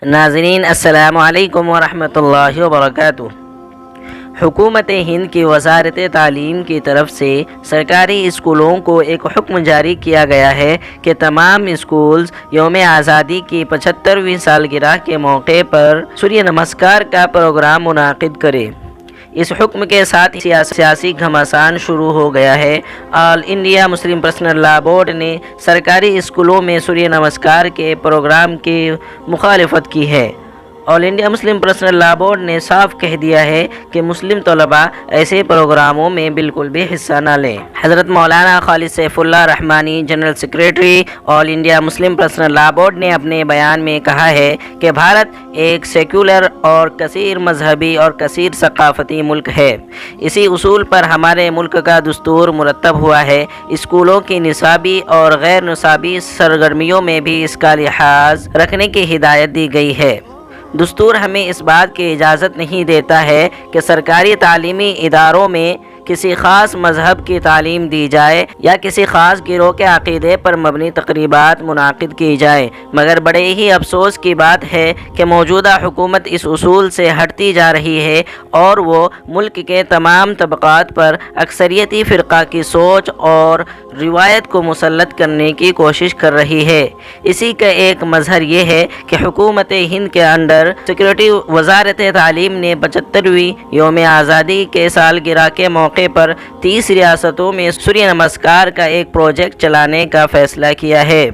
ناظرین السلام علیکم ورحمۃ اللہ وبرکاتہ۔ حکومت ہند کی وزارت تعلیم کی طرف سے سرکاری اسکولوں کو ایک حکم جاری کیا گیا ہے کہ تمام اسکولز یوم آزادی کی 75ویں سالگرہ کے موقع پر سوریہ نمسکار کا پروگرام منعقد کرے۔ اس حکم کے ساتھ سیاسی گھمسان شروع ہو گیا ہے۔ آل انڈیا مسلم پرسنل لا بورڈ نے سرکاری اسکولوں میں سوریہ نمسکار کے پروگرام کی مخالفت کی ہے۔ آل انڈیا مسلم پرسنل لا بورڈ نے صاف کہہ دیا ہے کہ مسلم طلباء ایسے پروگراموں میں بالکل بھی حصہ نہ لیں۔ حضرت مولانا خالد سیف اللہ رحمانی جنرل سیکریٹری آل انڈیا مسلم پرسنل لا بورڈ نے اپنے بیان میں کہا ہے کہ بھارت ایک سیکولر اور کثیر مذہبی اور کثیر ثقافتی ملک ہے۔ اسی اصول پر ہمارے ملک کا دستور مرتب ہوا ہے۔ اسکولوں کی نصابی اور غیر نصابی سرگرمیوں میں بھی اس کا لحاظ رکھنے کی ہدایت دی گئی ہے۔ دستور ہمیں اس بات کی اجازت نہیں دیتا ہے کہ سرکاری تعلیمی اداروں میں کسی خاص مذہب کی تعلیم دی جائے یا کسی خاص گروہ کے عقیدے پر مبنی تقریبات منعقد کی جائیں، مگر بڑے ہی افسوس کی بات ہے کہ موجودہ حکومت اس اصول سے ہٹتی جا رہی ہے اور وہ ملک کے تمام طبقات پر اکثریتی فرقہ کی سوچ اور روایت کو مسلط کرنے کی کوشش کر رہی ہے۔ اسی کا ایک مظہر یہ ہے کہ حکومت ہند کے انڈر سیکورٹی وزارت تعلیم نے 75ویں یوم آزادی کے سالگرہ کے موقع پر 30 ریاستوں میں سوریہ نمسکار کا ایک پروجیکٹ چلانے کا فیصلہ کیا ہے،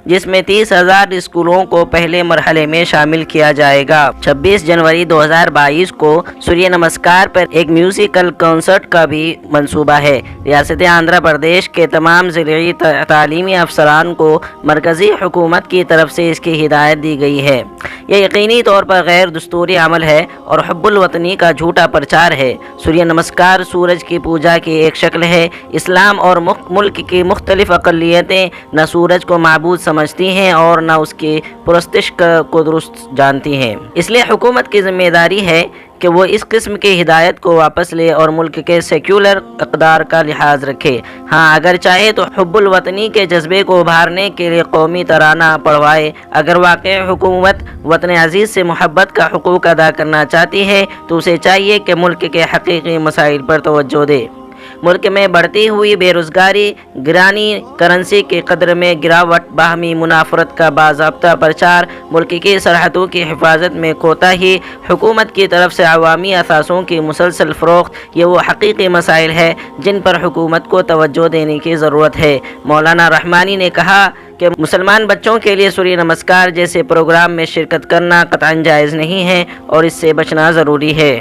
جس میں 30,000 اسکولوں کو پہلے مرحلے میں شامل کیا جائے گا۔ 26 جنوری 2022 کو سوریہ نمسکار پر ایک میوزیکل کنسرٹ کا بھی منصوبہ ہے۔ ریاست آندھرا پردیش کے تمام ضلعی تعلیمی افسران کو مرکزی حکومت کی طرف سے اس کی ہدایت دی گئی ہے۔ یہ یقینی طور پر غیر دستوری عمل ہے اور حب الوطنی کا جھوٹا پرچار ہے۔ سوریہ نمسکار سورج کی پوجا کی ایک شکل ہے۔ اسلام اور ملک کی مختلف اقلیتیں نہ سورج کو معبود سمجھتی ہیں اور نہ اس کی پرستش کو درست جانتی ہیں۔ اس لیے حکومت کی ذمہ داری ہے کہ وہ اس قسم کی ہدایت کو واپس لے اور ملک کے سیکولر اقدار کا لحاظ رکھے۔ ہاں، اگر چاہے تو حب الوطنی کے جذبے کو ابھارنے کے لیے قومی ترانہ پڑھوائے۔ اگر واقعی حکومت وطن عزیز سے محبت کا حقوق ادا کرنا چاہتی ہے تو اسے چاہیے کہ ملک کے حقیقی مسائل پر توجہ دے۔ ملک میں بڑھتی ہوئی بے روزگاری، گرانی کرنسی کی قدر میں گراوٹ، باہمی منافرت کا باضابطہ پرچار، ملک کی سرحدوں کی حفاظت میں کوتاہی، حکومت کی طرف سے عوامی اثاثوں کی مسلسل فروخت، یہ وہ حقیقی مسائل ہیں جن پر حکومت کو توجہ دینے کی ضرورت ہے۔ مولانا رحمانی نے کہا کہ مسلمان بچوں کے لیے سوریہ نمسکار جیسے پروگرام میں شرکت کرنا قطعاً جائز نہیں ہے اور اس سے بچنا ضروری ہے۔